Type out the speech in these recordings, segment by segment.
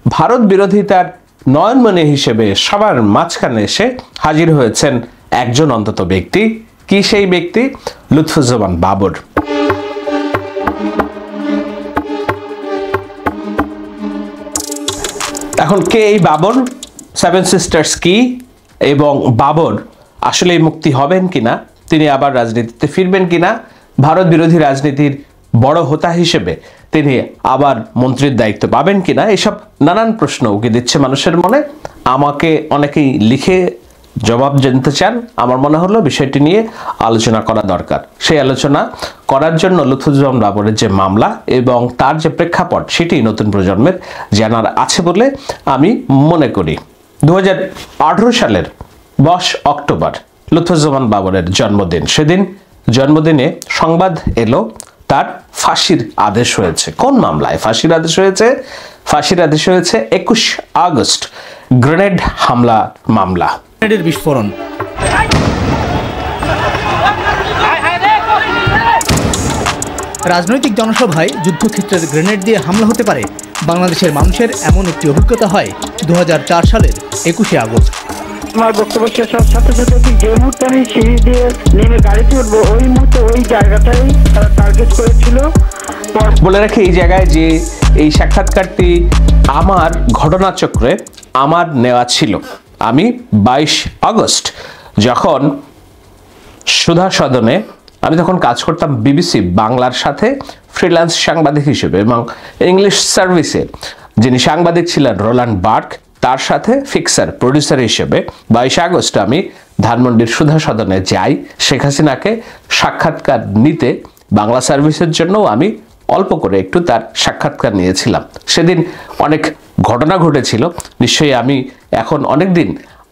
ভারত বিরোধিতার নয়নমণি হিসেবে সবার মাঝখানে এসে হাজির হয়েছেন একজন অন্তত ব্যক্তি। কি সেই ব্যক্তি? লুৎফুজ্জামান বাবর। এখন কে এই বাবর? সেভেন সিস্টার্স কি এবং বাবর আসলে মুক্তি হবেন কিনা, তিনি আবার রাজনীতিতে ফিরবেন কিনা, ভারত বিরোধী রাজনীতির বড় হোতা হিসেবে তিনি আবার মন্ত্রীর দায়িত্ব পাবেন কিনা, এসব নানান প্রশ্ন উকি দিচ্ছে মানুষের মনে। আমাকে অনেকেই লিখে জবাব জানতে চান। আমার মনে হলো বিষয়টি নিয়ে আলোচনা করা দরকার। সেই আলোচনা করার জন্য লুৎফুজ্জামান বাবরের যে মামলা এবং তার যে প্রেক্ষাপট সেটি নতুন প্রজন্মের জানার আছে বলে আমি মনে করি। 2018 সালের 10 অক্টোবর লুৎফুজ্জামান বাবরের জন্মদিন। সেদিন জন্মদিনে সংবাদ এলো তার ফাঁসির আদেশ হয়েছে। কোন মামলায় ফাঁসির আদেশ হয়েছে? ফাঁসির আদেশ হয়েছে 21 আগস্ট গ্রেনেড হামলা মামলা। গ্রেনেডের বিস্ফোরণ, রাজনৈতিক জনসভায় যুদ্ধক্ষেত্রের গ্রেনেড দিয়ে হামলা হতে পারে, বাংলাদেশের মানুষের এমন একটি অভিজ্ঞতা হয় 2004 সালের 21 আগস্ট। আমার বক্তব্য শেষ হওয়ার সাথে সাথে যে মুহূর্তে আমি সিঁড়ি দিয়ে নেমে গাড়িতে উঠবো ওই মুহূর্তে ওই জায়গাটাই তারা টার্গেট করেছিল। বলে রাখি এই জায়গায় যে এই সাক্ষাৎকারটি আমার ঘটনাচক্রে আমার নেওয়া ছিল। আমি 22 আগস্ট যখন সুধা সদনে, আমি তখন কাজ করতাম বিবিসি বাংলার সাথে ফ্রিল্যান্স সাংবাদিক হিসেবে, এবং ইংলিশ সার্ভিসে যিনি সাংবাদিক ছিলেন রোল্যান্ড বার্ক, তার সাথে ফিক্সার প্রডিউসার হিসেবে 22 আগস্ট আমি ধানমন্ডির সুধা সদনে যাই শেখ হাসিনাকে সাক্ষাৎকার নিতে। বাংলা সার্ভিসের জন্য আমি অল্প করে একটু তার সাক্ষাৎকার নিয়েছিলাম। সেদিন অনেক ঘটনা ঘটেছিল, নিশ্চয়ই আমি এখন অনেক দিন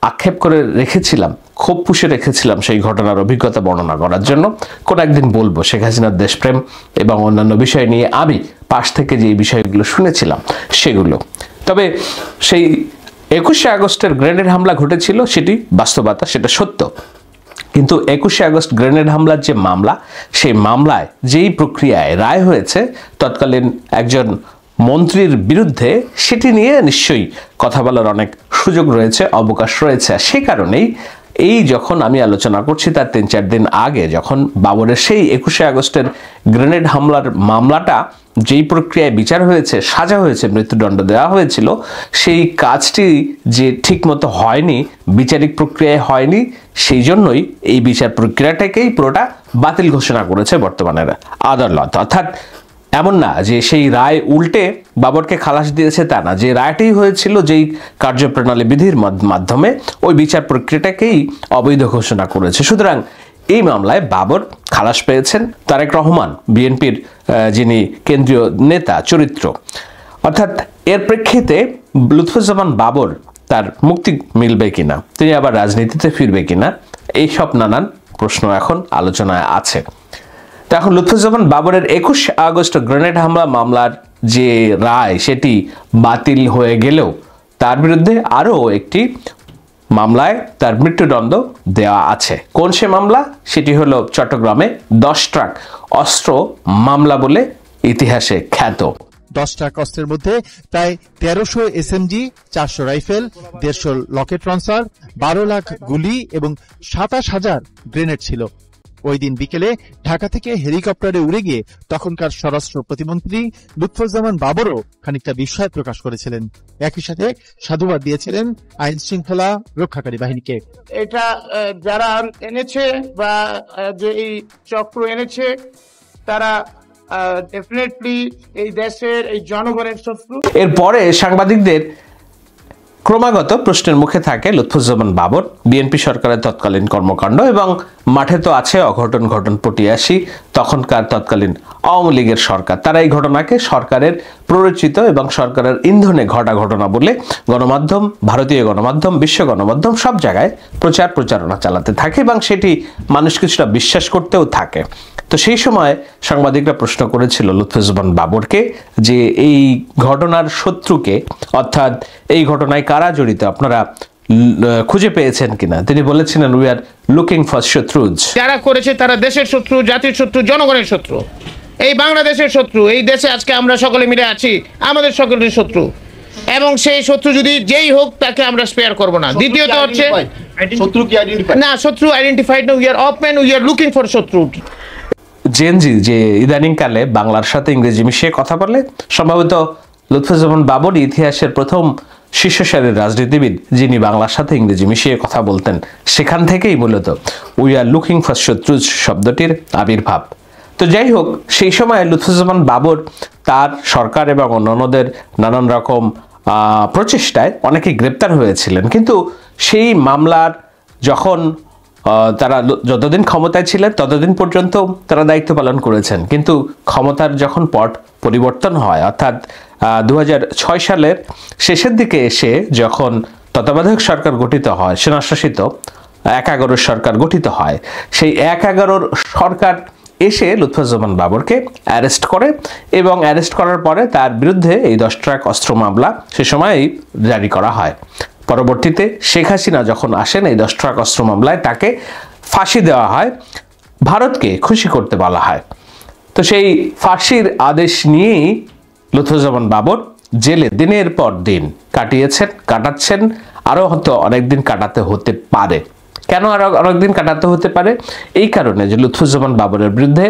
আক্ষেপ করে রেখেছিলাম, ক্ষোভ পুষে রেখেছিলাম সেই ঘটনার অভিজ্ঞতা বর্ণনা করার জন্য। কোন একদিন বলবো শেখ হাসিনার দেশপ্রেম এবং অন্যান্য বিষয় নিয়ে আমি পাশ থেকে যে বিষয়গুলো শুনেছিলাম সেগুলো। তবে সেই 21 আগস্টের গ্রেনেড হামলা ঘটেছিল সেটি বাস্তবতা, সেটা সত্য। কিন্তু 21 আগস্ট গ্রেনেড হামলার যে মামলা, সেই মামলায় যেই প্রক্রিয়ায় রায় হয়েছে তৎকালীন একজন মন্ত্রীর বিরুদ্ধে, সেটি নিয়ে নিশ্চয়ই কথা বলার অনেক সুযোগ রয়েছে, অবকাশ রয়েছে। সে কারণেই এই যখন আমি আলোচনা করছি তার 3-4 দিন আগে যখন বাবরের সেই 21 আগস্টের গ্রেনেড হামলার মামলাটা যেই প্রক্রিয়ায় বিচার হয়েছে, সাজা হয়েছে, মৃত্যুদণ্ড দেওয়া হয়েছিল, সেই কাজটি যে ঠিকমতো হয়নি, বিচারিক প্রক্রিয়ায় হয়নি, সেই জন্যই এই বিচার প্রক্রিয়াটাকেই পুরোটা বাতিল ঘোষণা করেছে বর্তমানের আদালত। অর্থাৎ এমন না যে সেই রায় উল্টে বাবরকে খালাস দিয়েছে, তা না। যে রায়টি হয়েছিল যেই কার্যপ্রণালী বিধির মাধ্যমে, ওই বিচার প্রক্রিয়াটাকেই অবৈধ ঘোষণা করেছে। সুতরাং এই মামলায় বাবর খালাস পেয়েছেন। তারেক রহমান বিএনপির যিনি কেন্দ্রীয় নেতা চরিত্র, অর্থাৎ এর প্রেক্ষিতে লুৎফুজ্জামান বাবর তার মুক্তি মিলবে কিনা, তিনি আবার রাজনীতিতে ফিরবে কিনা, এইসব নানান প্রশ্ন এখন আলোচনায় আছে। তো এখন লুৎফুজ্জামান বাবরের 21 আগস্ট গ্রেনেড হামলা মামলার যে রায় সেটি বাতিল হয়ে গেলেও তার বিরুদ্ধে আরও একটি মামলায় তার মৃত্যুদণ্ড দেওয়া আছে। কোন সে মামলা? সেটি হলো চট্টগ্রামে 10 ট্রাক অস্ত্র মামলা বলে ইতিহাসে খ্যাত। 10 ট্রাক অস্ত্রের মধ্যে প্রায় 1300 SMG, 400 rifle, 150 Locket launcher, 12 lakh গুলি এবং 27,000 গ্রেনেড ছিল। ওই দিন বিকেলে ঢাকা থেকে হেলিকপ্টারে উড়ে গিয়ে তখনকার স্বরাষ্ট্র প্রতিমন্ত্রী লুৎফুজ্জামান বাবরও খানিকটা বিস্ময় প্রকাশ করেছিলেন। একই সাথে সাধুবাদ দিয়েছিলেন আইন শৃঙ্খলা রক্ষাকারী বাহিনীকে। এটা যারা এনেছে বা যে এই চক্র এনেছে তারা ডেফিনেটলি এই দেশের এই জনগণের শত্রু। এরপরে সাংবাদিকদের ক্রমাগত প্রশ্নের মুখে থাকে লুৎফুজ্জামান বাবর, বিএনপি সরকারের তৎকালীন কর্মকাণ্ড, এবং মাঠে তো আছে অঘটন ঘটন পটিয়াসী তখনকার তৎকালীন আওয়ামী লীগের সরকার। তারা এই ঘটনাকে সরকারের প্ররোচিত এবং সরকারের ইন্ধনে ঘটা ঘটনা বলে গণমাধ্যম, ভারতীয় গণমাধ্যম, বিশ্ব গণমাধ্যম সব জায়গায় প্রচারণা চালাতে থাকে এবং সেটি মানুষ কিছুটা বিশ্বাস করতেও থাকে। তো সেই সময় সাংবাদিকরা প্রশ্ন করেছিল লুৎফুজ্জামান বাবরকে যে এই ঘটনার শত্রুকে, অর্থাৎ এই ঘটনায় কারা জড়িত আপনারা খুঁজে পেয়েছেন কিনা। তিনি বলেছিলেন, উই আর লুকিং ফর শত্রুজ। যারা করেছে তারা দেশের শত্রু, জাতির শত্রু, জনগণের শত্রু, এই বাংলাদেশের শত্রু। এই দেশে আজকে আমরা সকলে মিলে আছি, আমাদের সকলের শত্রু। এবং সেই শত্রু যদি যেই হোক তাকে আমরা স্পেয়ার করব না। দ্বিতীয়ত হচ্ছে শত্রু কি আইডেন্টিফাই? না, শত্রু আইডেন্টিফাইড না, we are open, we are looking for শত্রু। জেনজি যে ইদানিংকালে বাংলার সাথে ইংরেজি মিশিয়ে কথা বলে, সম্ভবত লুৎফুজ্জামান বাবর ইতিহাসের প্রথম শীর্ষ সারির রাজনীতিবিদ যিনি বাংলার সাথে ইংরেজি মিশিয়ে কথা বলতেন, সেখান থেকেই মূলত উই আর লুকিং ফর শত্রু শব্দটির আবির্ভাব। তো যাই হোক, সেই সময় লুৎফুজ্জামান বাবর তার সরকার এবং অন্যান্যদের নানান রকম প্রচেষ্টায় অনেকে গ্রেপ্তার হয়েছিলেন, কিন্তু সেই মামলার যখন তারা যতদিন ক্ষমতায় ছিলেন ততদিন পর্যন্ত তারা দায়িত্ব পালন করেছেন, কিন্তু ক্ষমতার যখন পট পরিবর্তন হয়, অর্থাৎ 2006 সালের শেষের দিকে এসে যখন তত্ত্বাবধায়ক সরকার গঠিত হয়, সেনাশাসিত 1/11 সরকার গঠিত হয়, সেই 1/11 সরকার এসে লুৎফুজ্জামান বাবরকে অ্যারেস্ট করে এবং অ্যারেস্ট করার পরে তার বিরুদ্ধে এই 10 ট্রাক অস্ত্র মামলা সে সময়ই জারি করা হয়। পরবর্তীতে শেখ হাসিনা যখন আসেন, এই 10 ট্রাক অস্ত্র মামলায় তাকে ফাঁসি দেওয়া হয়, ভারতকে খুশি করতে বলা হয়। তো সেই ফাঁসির আদেশ নিয়েই লুৎফুজ্জামান বাবর জেলে দিনের পর দিন কাটাচ্ছেন, আরও হয়তো অনেকদিন কাটাতে হতে পারে। কেন আরো অনেকদিন কাটাতে হতে পারে? এই কারণে যে লুৎফুজ্জামান বাবরের বিরুদ্ধে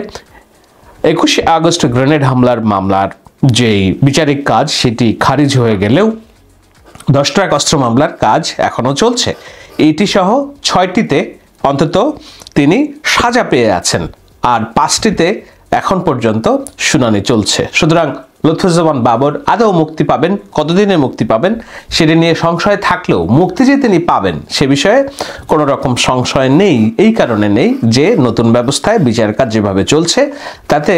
21 আগস্ট গ্রেনেড হামলার মামলার যেই বিচারিক কাজ সেটি খারিজ হয়ে গেলেও 10 ট্রাক অস্ত্র মামলার কাজ এখনো চলছে। এইটি সহ 6টিতে অন্তত তিনি সাজা পেয়ে আছেন, আর 5টিতে এখন পর্যন্ত শুনানি চলছে। সুতরাং লুৎফুজ্জামান বাবর আদৌ মুক্তি পাবেন, কতদিনে মুক্তি পাবেন সেটি নিয়ে সংশয় থাকলেও মুক্তি যে তিনি পাবেন সে বিষয়ে কোনো রকম সংশয় নেই। এই কারণে নেই যে নতুন ব্যবস্থায় বিচার কাজ যেভাবে চলছে তাতে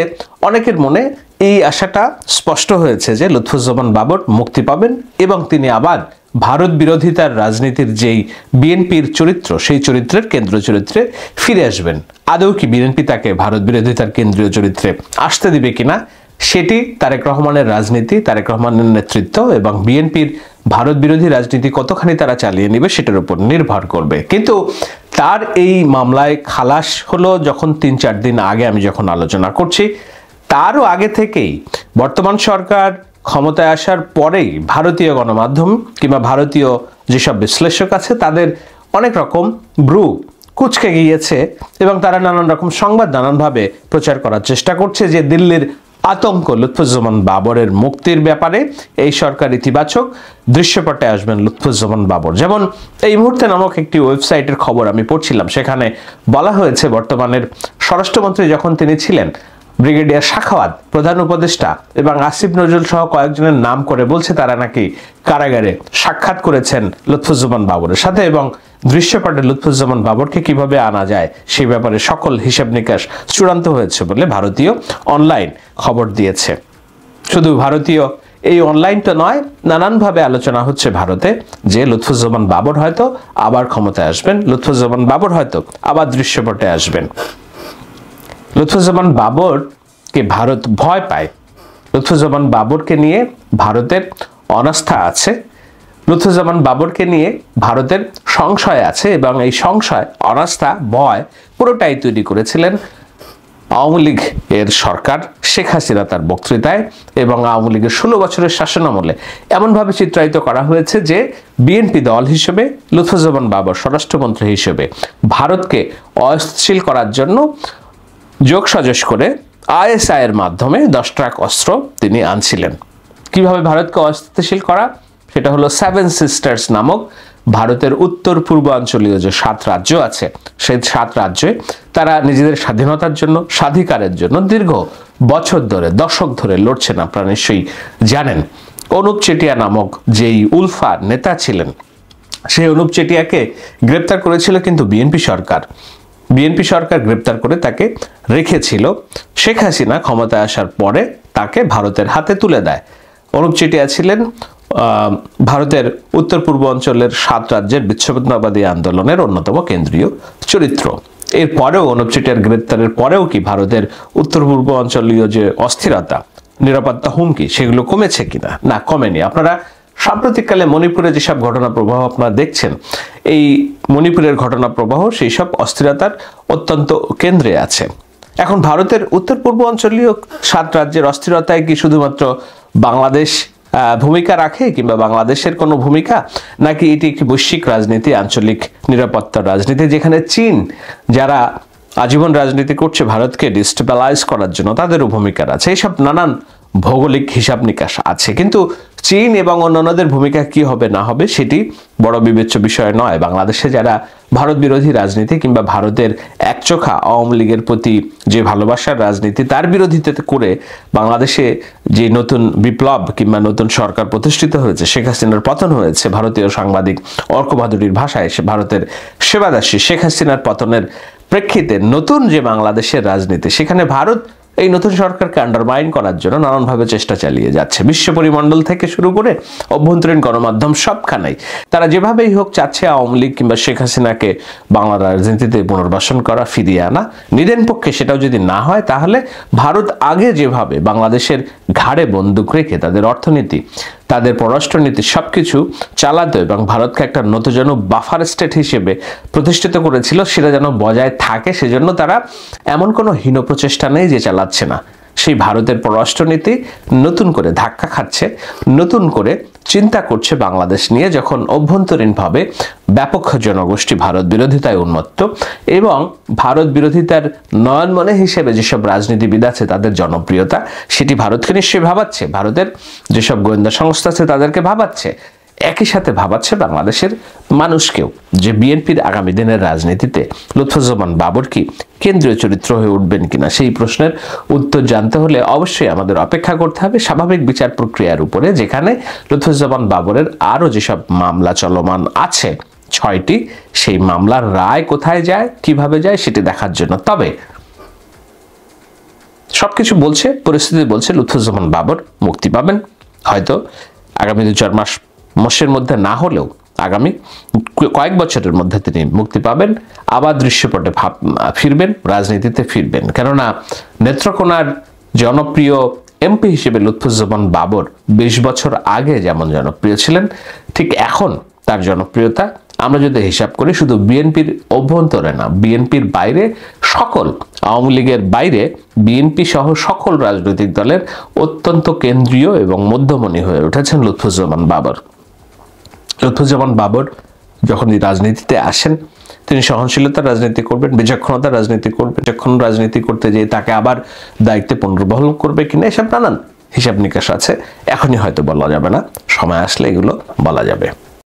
অনেকের মনে এই আশাটা স্পষ্ট হয়েছে যে লুৎফুজ্জামান বাবর মুক্তি পাবেন এবং তিনি আবার ভারত বিরোধিতার রাজনীতির যেই বিএনপির চরিত্র, সেই চরিত্রের কেন্দ্রীয় চরিত্রে ফিরে আসবেন। আদৌ কি বিএনপি তাকে ভারত বিরোধিতার কেন্দ্রীয় চরিত্রে আসতে দিবে কিনা সেটি তারেক রহমানের রাজনীতি, তারেক রহমানের নেতৃত্ব এবং বিএনপির ভারত বিরোধী রাজনীতি কতখানি তারা চালিয়ে নেবে সেটার উপর নির্ভর করবে। কিন্তু তার এই মামলায় খালাস হলো যখন 3-4 দিন আগে, আমি যখন আলোচনা করছি তারও আগে থেকেই বর্তমান সরকার ক্ষমতায় আসার পরেই ভারতীয় গণমাধ্যম কিংবা ভারতীয় যেসব বিশ্লেষক আছে তাদের অনেক রকম ব্রু কুচকে গিয়েছে এবং তারা নানান রকম সংবাদ নানানভাবে প্রচার করার চেষ্টা করছে যে দিল্লির আতঙ্ক লুৎফুজ্জামান বাবরের মুক্তির ব্যাপারে এই সরকার ইতিবাচক, দৃশ্যপটে আসবেন লুৎফুজ্জামান বাবর। যেমন এই মুহূর্তে নামক একটি ওয়েবসাইটের খবর আমি পড়ছিলাম, সেখানে বলা হয়েছে বর্তমানের স্বরাষ্ট্রমন্ত্রী যখন তিনি ছিলেন ব্রিগেডিয়ার সাখাওয়াত, প্রধান উপদেষ্টা এবং আসিফ নজরুল সহ কয়েকজনের নাম করে বলছে তারা নাকি কারাগারে সাক্ষাৎ করেছেন লুৎফুজ্জামান বাবরের সাথে এবং দৃশ্যপটে লুৎফুজ্জামান বাবরকে কিভাবে আনা যায় সেই ব্যাপারে সকল হিসাব নিকাশ চূড়ান্ত হয়েছে বলে ভারতীয় অনলাইন খবর দিয়েছে। শুধু ভারতীয় এই অনলাইনটা নয়, নানানভাবে আলোচনা হচ্ছে ভারতে যে লুৎফুজ্জামান বাবর হয়তো আবার ক্ষমতায় আসবেন, লুৎফুজ্জামান বাবর হয়তো আবার দৃশ্যপটে আসবেন। লুৎফুজ্জামান বাবরকে ভারত ভয় পায়, লুৎফুজ্জামান বাবরকে নিয়ে ভারতের অনাস্থা আছে, লুৎফুজ্জামান বাবরকে নিয়ে ভারতের সংশয় আছে এবং এই সংশয়, অনাস্থা, ভয় পুরোটাই তৈরি করেছিলেন আওয়ামী লীগ এর সরকার, শেখ হাসিনা তার বক্তৃতায় এবং আওয়ামী লীগের 16 বছরের শাসনামলে এমনভাবে চিত্রায়িত করা হয়েছে যে বিএনপি দল হিসেবে, লুৎফুজ্জামান বাবর স্বরাষ্ট্রমন্ত্রী হিসেবে ভারতকে অস্থিতিশীল করার জন্য যোগসাজশ করে আইএসআই এর মাধ্যমে 10 ট্রাক অস্ত্র তিনি আনছিলেন। কিভাবে ভারতকে অস্থিতিশীল করা? সেটা হলো 7 সিস্টার্স নামক ভারতের উত্তর পূর্বাঞ্চলীয় যে 7 রাজ্য আছে, সেই 7 রাজ্যে তারা নিজেদের স্বাধীনতার জন্য, স্বাধিকারের জন্য দীর্ঘ বছর ধরে, দশক ধরে লড়ছেন। আপনারা নিশ্চয়ই জানেন অনুপ চেটিয়া নামক যেই উলফা নেতা ছিলেন, সেই অনুপ চেটিয়াকে গ্রেপ্তার করেছিল কিন্তু বিএনপি সরকার গ্রেপ্তার করে তাকে রেখেছিল। শেখ হাসিনা ক্ষমতায় আসার পরে তাকে ভারতের হাতে তুলে দেয়। অনুপ চেটিয়া ছিলেন ভারতের উত্তর পূর্ব অঞ্চলের 7 রাজ্যের বিচ্ছিন্নতাবাদী আন্দোলনের অন্যতম কেন্দ্রীয় চরিত্র। এর পরেও অনুপ চেটিয়ার গ্রেপ্তারের পরেও কি ভারতের উত্তর পূর্ব অঞ্চলীয় যে অস্থিরতা, নিরাপত্তা হুমকি সেগুলো কমেছে কিনা? না, কমেনি। আপনারা সাম্প্রতিককালে মণিপুরে যেসব ঘটনা প্রবাহ আপনারা দেখছেন, এই মণিপুরের ঘটনা প্রবাহ সেই সব অস্থিরতার অত্যন্ত কেন্দ্রে আছে। এখন ভারতের উত্তর পূর্ব অঞ্চলীয় 7 রাজ্যের অস্থিরতায় কি শুধুমাত্র বাংলাদেশ ভূমিকা রাখে কিংবা বাংলাদেশের কোনো ভূমিকা, নাকি এটি একটি বৈশ্বিক রাজনীতি, আঞ্চলিক নিরাপত্তার রাজনীতি, যেখানে চীন যারা আজীবন রাজনীতি করছে ভারতকে ডিস্টেবিলাইজ করার জন্য, তাদেরও ভূমিকা আছে। এইসব নানান ভৌগোলিক হিসাব নিকাশ আছে, কিন্তু চীন এবং অন্যান্যদের ভূমিকা কি হবে না হবে সেটি বড় বিবেচ্য বিষয় নয়। বাংলাদেশে যারা ভারত বিরোধী রাজনীতি কিংবা ভারতের একচোখা আওয়ামী লীগের প্রতি যে ভালোবাসার রাজনীতি, তার বিরোধিতা করে বাংলাদেশে যে নতুন বিপ্লব কিংবা নতুন সরকার প্রতিষ্ঠিত হয়েছে, শেখ হাসিনার পতন হয়েছে, ভারতীয় সাংবাদিক অর্ক ভাদুড়ির ভাষায় ভারতের সেবাদাসী শেখ হাসিনার পতনের প্রেক্ষিতে নতুন যে বাংলাদেশের রাজনীতি, সেখানে ভারত এই নতুন সরকারকে আন্ডারমাইন করার জন্য নানানভাবে চেষ্টা চালিয়ে যাচ্ছে। বিশ্ব পরিমণ্ডল থেকে শুরু করে অভ্যন্তরীণ গণমাধ্যম সবখানেই তারা যেভাবেই হোক চাচ্ছে আওয়ামী লীগ কিংবা শেখ হাসিনাকে বাংলা রাজনীতিতে পুনর্বাসন করা, ফিরিয়ে আনা। নিদেন পক্ষে সেটাও যদি না হয়, তাহলে ভারত আগে যেভাবে বাংলাদেশের ঘাড়ে বন্দুক রেখে তাদের অর্থনীতি, তাদের পররাষ্ট্রনীতি সবকিছু চালাতো এবং ভারতকে একটা নতুন বাফার স্টেট হিসেবে প্রতিষ্ঠিত করেছিল, সেটা যেন বজায় থাকে, সেজন্য তারা এমন কোনো হীন প্রচেষ্টা নেই যে চালাচ্ছে না। সেই ভারতের পররাষ্ট্রনীতি নতুন করে ধাক্কা খাচ্ছে, নতুন করে চিন্তা করছে বাংলাদেশ নিয়ে, যখন অভ্যন্তরীণভাবে ব্যাপক জনগোষ্ঠী ভারত বিরোধিতায় উন্মত্ত এবং ভারত বিরোধিতার নয়নমনে হিসেবে যেসব রাজনীতিবিদ আছে তাদের জনপ্রিয়তা, সেটি ভারতকে নিশ্চয়ই ভাবাচ্ছে, ভারতের যেসব গোয়েন্দা সংস্থা আছে তাদেরকে ভাবাচ্ছে, একই সাথে ভাবাচ্ছে বাংলাদেশের মানুষকেও, যে বিএনপির আগামী দিনের রাজনীতিতে লুৎফুজ্জামান বাবর কি কেন্দ্রীয় চরিত্র হয়ে উঠবেন কিনা, সেই প্রশ্নের উত্তর জানতে হলে অবশ্যই আমাদের অপেক্ষা করতে হবে স্বাভাবিক বিচার প্রক্রিয়ার উপরে, যেখানে লুৎফুজ্জামান বাবরের আরও যেসব মামলা চলমান আছে 6টি, সেই মামলার রায় কোথায় যায়, কিভাবে যায়, সেটি দেখার জন্য। তবে সবকিছু বলছে, পরিস্থিতি বলছে লুৎফুজ্জামান বাবর মুক্তি পাবেন, হয়তো আগামী 2-4 মাসের মধ্যে না হলেও আগামী কয়েক বছরের মধ্যে তিনি মুক্তি পাবেন, আবার দৃশ্যপটে ফিরবেন, রাজনীতিতে ফিরবেন। কেননা নেত্রকোনার জনপ্রিয় এমপি হিসেবে লুৎফুজ্জামান বাবর 20 বছর আগে যেমন জনপ্রিয় ছিলেন, ঠিক এখন তার জনপ্রিয়তা আমরা যদি হিসাব করি শুধু বিএনপির অভ্যন্তরে না, বিএনপির বাইরে সকল, আওয়ামী লীগের বাইরে বিএনপি সহ সকল রাজনৈতিক দলের অত্যন্ত কেন্দ্রীয় এবং মধ্যমণি হয়ে উঠেছেন লুৎফুজ্জামান বাবর। লুৎফুজ্জামান বাবর যখন রাজনীতিতে আসেন, তিনি সহনশীলতার রাজনীতি করবেন, বিচক্ষণতার রাজনীতি করবেন, বিচক্ষণ রাজনীতি করতে যেয়ে তাকে আবার দায়িত্বে পুনর্বহাল করবে কিনা, এসব নানান হিসাব নিকাশ আছে। এখনই হয়তো বলা যাবে না, সময় আসলে এগুলো বলা যাবে।